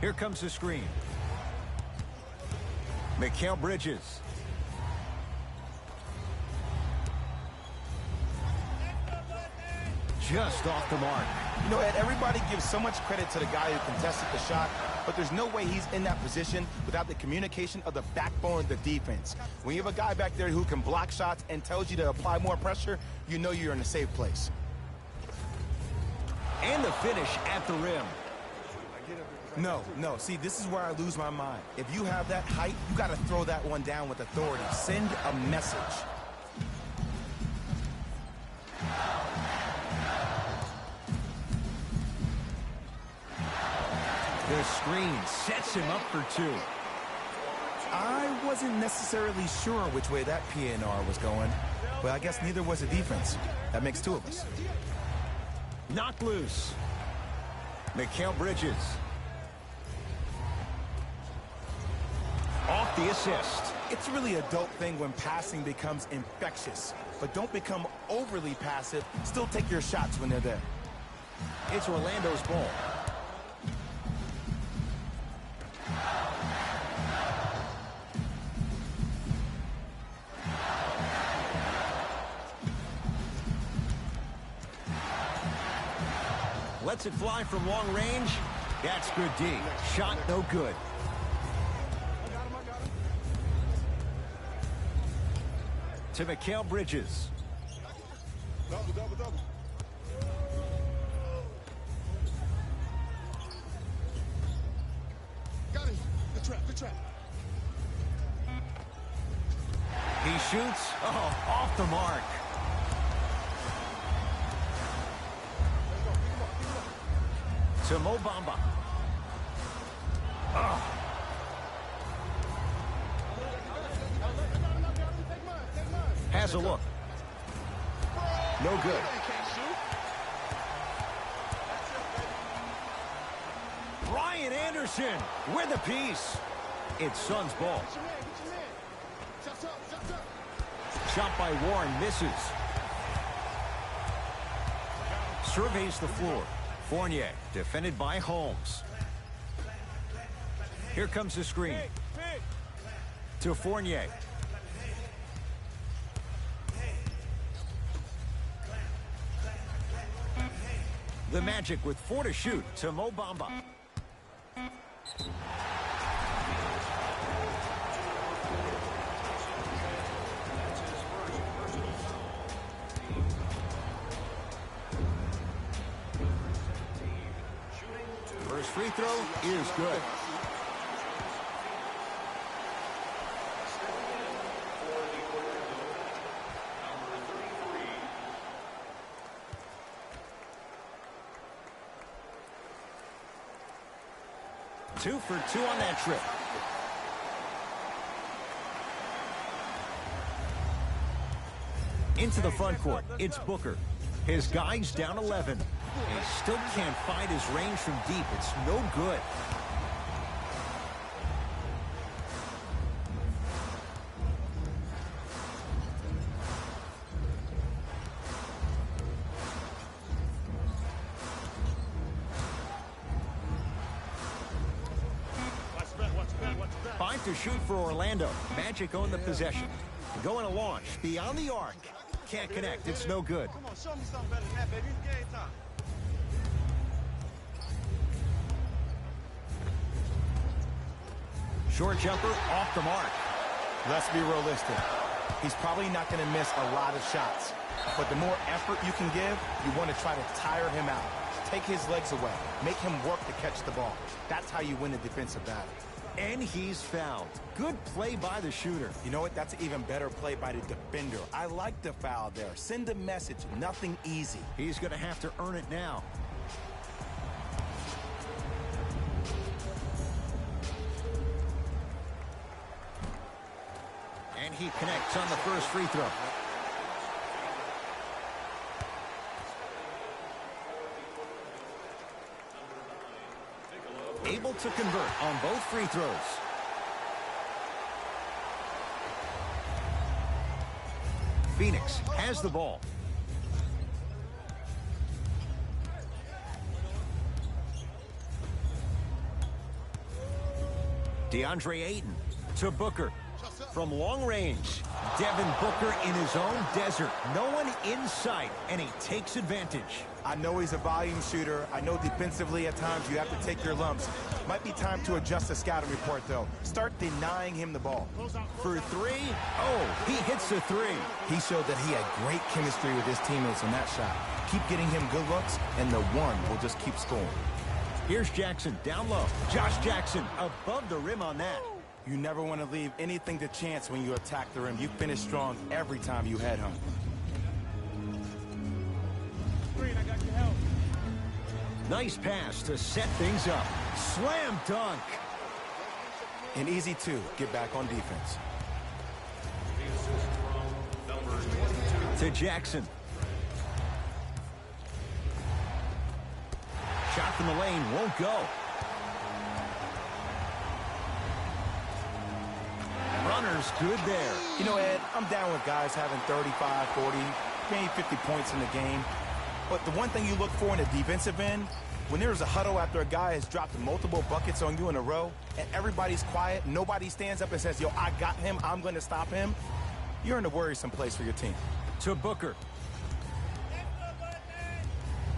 A: Here comes the screen. Mikal Bridges. Just off the mark.
B: You know, Ed, everybody gives so much credit to the guy who contested the shot, but there's no way he's in that position without the communication of the backbone of the defense. When you have a guy back there who can block shots and tells you to apply more pressure, you know you're in a safe place.
A: And the finish at the rim.
B: No. See, this is where I lose my mind. If you have that height, you got to throw that one down with authority. Send a message.
A: The screen sets him up for 2.
B: I wasn't necessarily sure which way that PNR was going, but I guess neither was the defense. That makes 2 of us.
A: Knocked loose. Mikal Bridges. Off the assist.
B: It's really a dope thing when passing becomes infectious, but don't become overly passive. Still take your shots when they're there.
A: It's Orlando's ball. Lets it fly from long range. That's good D. Shot no good. To Mikal Bridges.
C: Double. Got it. Good trap.
A: He shoots. Oh, off the mark. To Mo Bamba. Oh. Has a look. No good. Brian Anderson with a piece. It's Suns ball. Shot by Warren misses. Surveys the floor. Fournier defended by Holmes. Here comes the screen. To Fournier. The Magic with 4 to shoot to Mo Bamba. free throw is good. Two for two on that trip. Into the front court, it's Booker. His guy's down 11. He still can't find his range from deep. It's no good. Five to shoot for Orlando. Magic own the possession. Going to launch beyond the arc. Can't connect. It's no good.
C: Come on, show me something better than that, baby. It's game time.
A: Short jumper off the mark.
B: Let's be realistic. He's probably not going to miss a lot of shots. But the more effort you can give, you want to try to tire him out. Take his legs away. Make him work to catch the ball. That's how you win a defensive battle.
A: And he's fouled. Good play by the shooter.
B: You know what? That's an even better play by the defender. I like the foul there. Send a message. Nothing easy.
A: He's going to have to earn it now. And he connects on the first free throw. Able to convert on both free throws. Phoenix has the ball. DeAndre Ayton to Booker. From long range, Devin Booker in his own desert. No one in sight, and he takes advantage.
B: I know he's a volume shooter. I know defensively at times you have to take your lumps. Might be time to adjust the scouting report, though. Start denying him the ball.
A: For three, oh, he hits the three.
B: He showed that he had great chemistry with his teammates on that shot. Keep getting him good looks, and the one will just keep scoring.
A: Here's Jackson down low. Josh Jackson above the rim on that.
B: You never want to leave anything to chance when you attack the rim. You finish strong every time you head home.
A: Nice pass to set things up. Slam dunk.
B: And easy, too. Get back on defense.
A: To Jackson. Shot from the lane won't go. Runner's good there.
B: You know, Ed, I'm down with guys having 35, 40, maybe 50 points in the game. But the one thing you look for in a defensive end, when there's a huddle after a guy has dropped multiple buckets on you in a row, and everybody's quiet, nobody stands up and says, yo, I got him, I'm going to stop him, you're in a worrisome place for your team.
A: To Booker.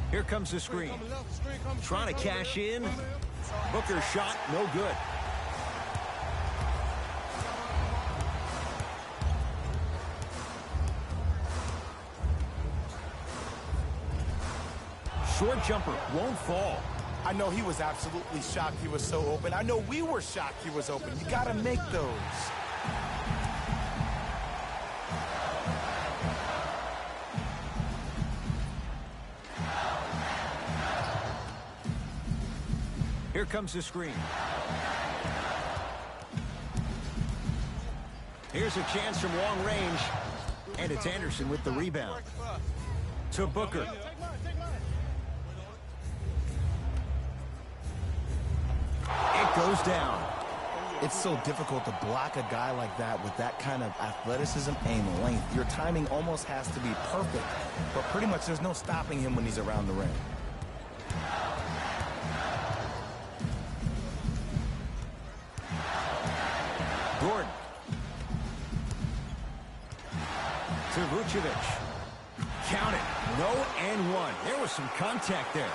A: Here comes the screen. Trying to cash in. Booker's shot, no good. Short jumper won't fall.
B: I know he was absolutely shocked he was so open. I know we were shocked he was open. You got to make those.
A: Here comes the screen. Here's a chance from long range. And it's Anderson with the rebound. To Booker. It goes down.
B: It's so difficult to block a guy like that with that kind of athleticism and length. Your timing almost has to be perfect, but pretty much there's no stopping him when he's around the rim.
A: Gordon. To Vucevic. Count it. No and one. There was some contact there.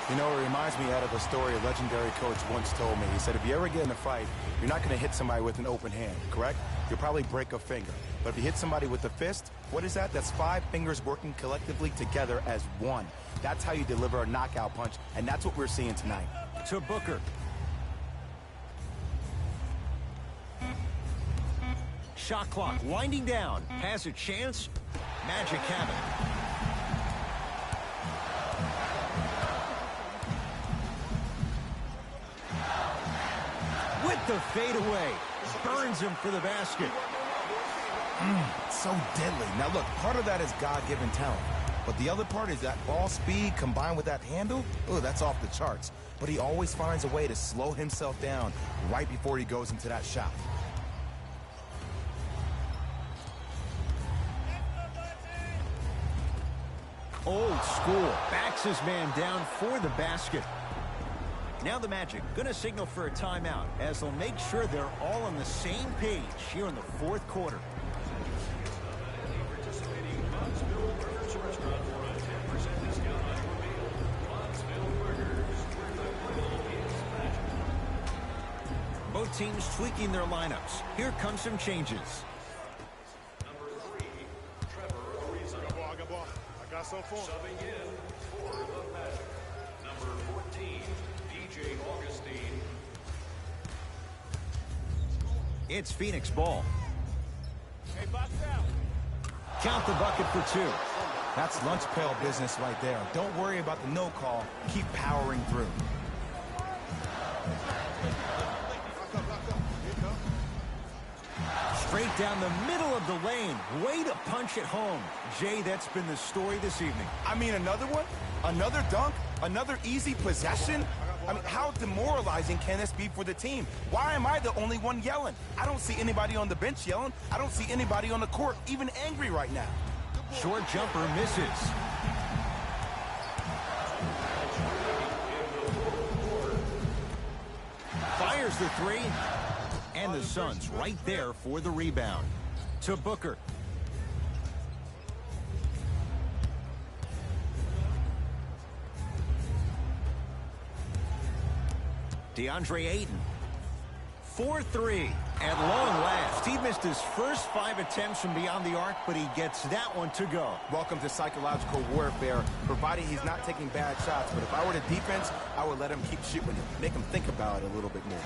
B: You know, it reminds me out of a story a legendary coach once told me. He said, if you ever get in a fight, you're not going to hit somebody with an open hand, correct? You'll probably break a finger. But if you hit somebody with a fist, what is that? That's 5 fingers working collectively together as one. That's how you deliver a knockout punch, and that's what we're seeing tonight.
A: To Booker. Shot clock winding down. Has a chance. Magic have it. With the fadeaway. Burns him for the basket.
B: So deadly. Now look, part of that is God-given talent. But the other part is that ball speed combined with that handle. Oh, that's off the charts. But he always finds a way to slow himself down right before he goes into that shot.
A: Old school. Backs his man down for the basket. Now the Magic gonna signal for a timeout as they'll make sure they're all on the same page here in the fourth quarter. Both teams tweaking their lineups. Here come some changes.
C: I got some for him.
D: Subbing in for the Magic. Number 14, DJ Augustine.
A: It's Phoenix ball.
C: Hey, box out.
A: Count the bucket for two.
B: That's lunch pail business right there. Don't worry about the no call. Keep powering through.
C: Lock up. Here it comes.
A: Straight down the middle of the lane. Way to punch it home. Jay, that's been the story this evening.
B: I mean, another one? Another dunk? Another easy possession? I mean, how demoralizing can this be for the team? Why am I the only one yelling? I don't see anybody on the bench yelling. I don't see anybody on the court even angry right now.
A: Short jumper misses. Fires the three. And the Suns right there for the rebound. To Booker. DeAndre Ayton. 4-3. At long last, he missed his first 5 attempts from beyond the arc, but he gets that one to go.
B: Welcome to psychological warfare, provided he's not taking bad shots. But if I were the defense, I would let him keep shooting it. Make him think about it a little bit more.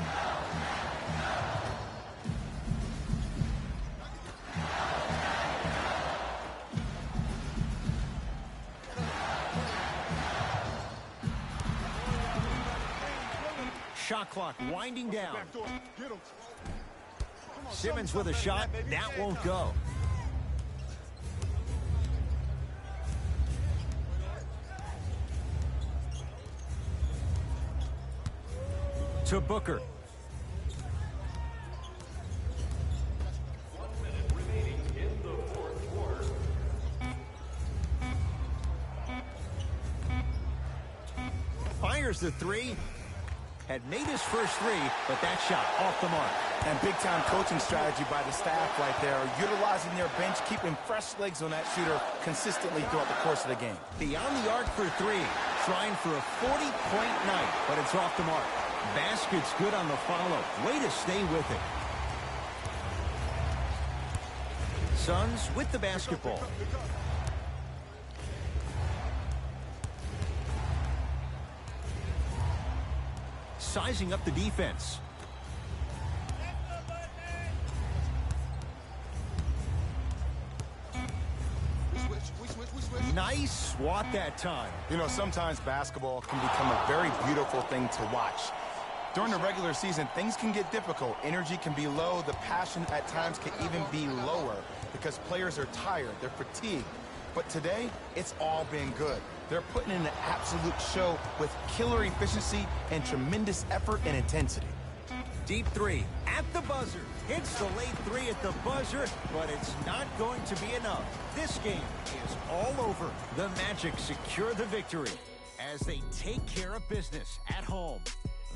A: Shot clock winding down.
C: Back door. Get him. Come on,
A: Simmons
C: something,
A: with a shot.
C: baby.
A: That
C: Yeah,
A: won't
C: come
A: go. To Booker.
D: 1 minute remaining in the fourth quarter.
A: Fires the three. Had made his first three, but that shot off the mark.
B: And big-time coaching strategy by the staff right there, utilizing their bench, keeping fresh legs on that shooter consistently throughout the course of the game.
A: Beyond the arc for three. Trying for a 40-point night, but it's off the mark. Basket's good on the follow. Way to stay with it. Suns with the basketball. Sizing up the defense.
C: We switch.
A: Nice swat that time.
B: You know, sometimes basketball can become a very beautiful thing to watch. During the regular season, things can get difficult. Energy can be low. The passion at times can even be lower because players are tired. They're fatigued. But today, it's all been good. They're putting in an absolute show with killer efficiency and tremendous effort and intensity.
A: Deep three at the buzzer. Hits the late three at the buzzer, but it's not going to be enough. This game is all over. The Magic secure the victory as they take care of business at home.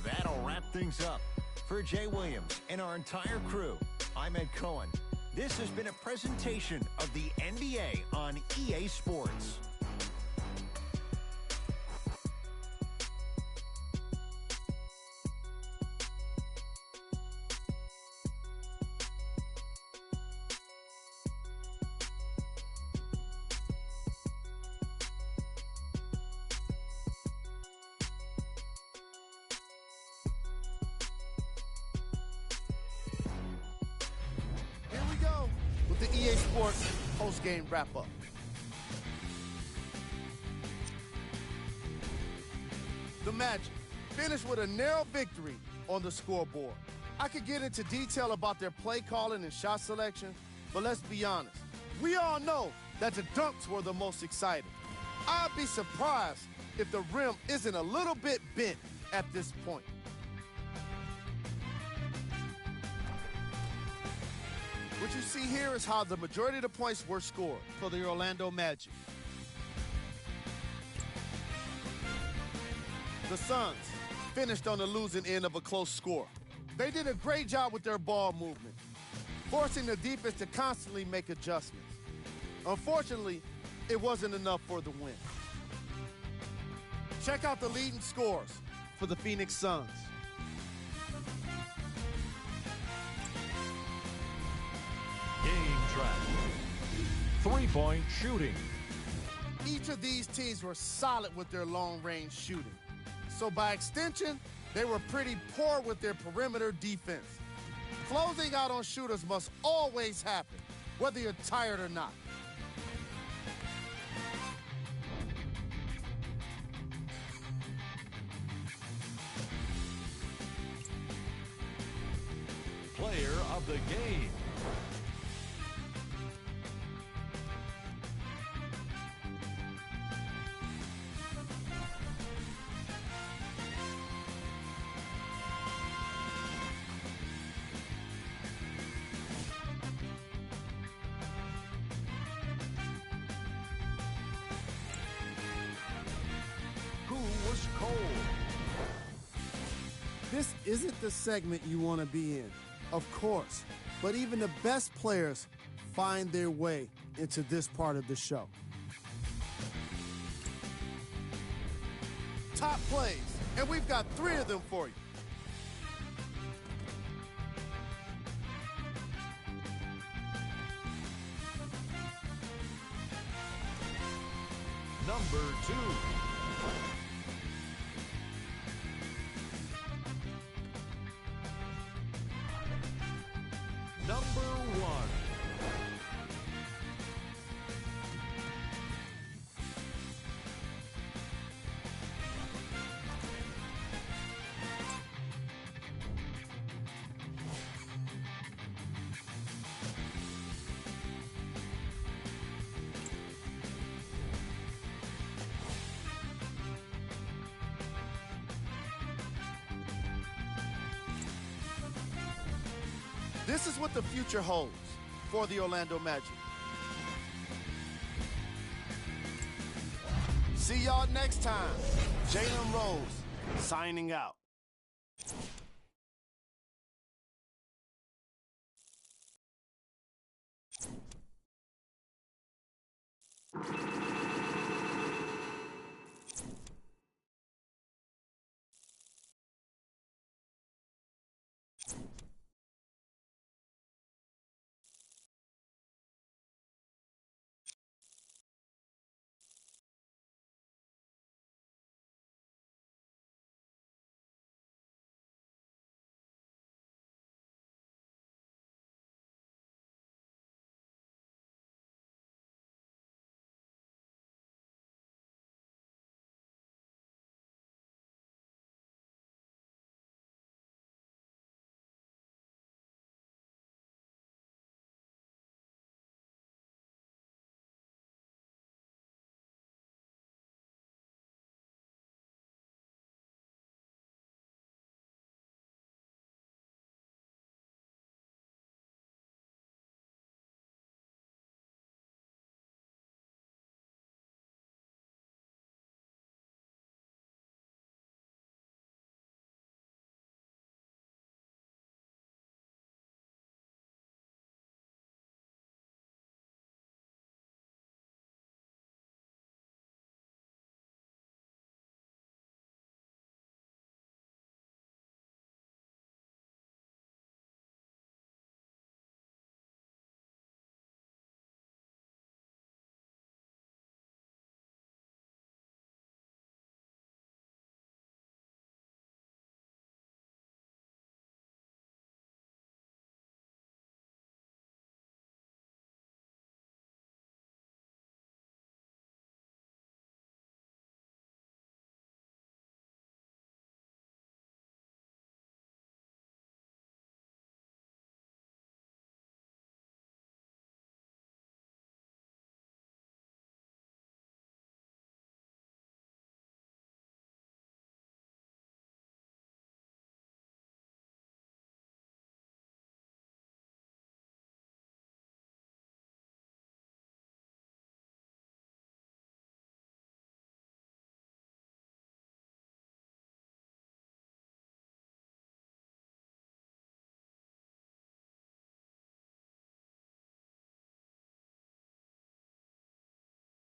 A: That'll wrap things up. For Jay Williams and our entire crew, I'm Ed Cohen. This has been a presentation of the NBA on EA Sports.
E: with the EA Sports post-game wrap-up. The Magic finished with a narrow victory on the scoreboard. I could get into detail about their play calling and shot selection, but let's be honest. We all know that the dunks were the most exciting. I'd be surprised if the rim isn't a little bit bent at this point. What you see here is how the majority of the points were scored for the Orlando Magic. The Suns finished on the losing end of a close score. They did a great job with their ball movement, forcing the defense to constantly make adjustments. Unfortunately, it wasn't enough for the win. Check out the leading scores for the Phoenix Suns.
F: Game track. Three-point shooting.
E: Each of these teams were solid with their long-range shooting. So by extension, they were pretty poor with their perimeter defense. Closing out on shooters must always happen, whether you're tired or not.
F: Player of the game. Who was cold?
E: This isn't the segment you want to be in, of course, but even the best players find their way into this part of the show. Top plays, and we've got 3 of them for you.
F: Number 2. Number 1.
E: This is what the future holds for the Orlando Magic. See y'all next time. Jalen Rose signing out.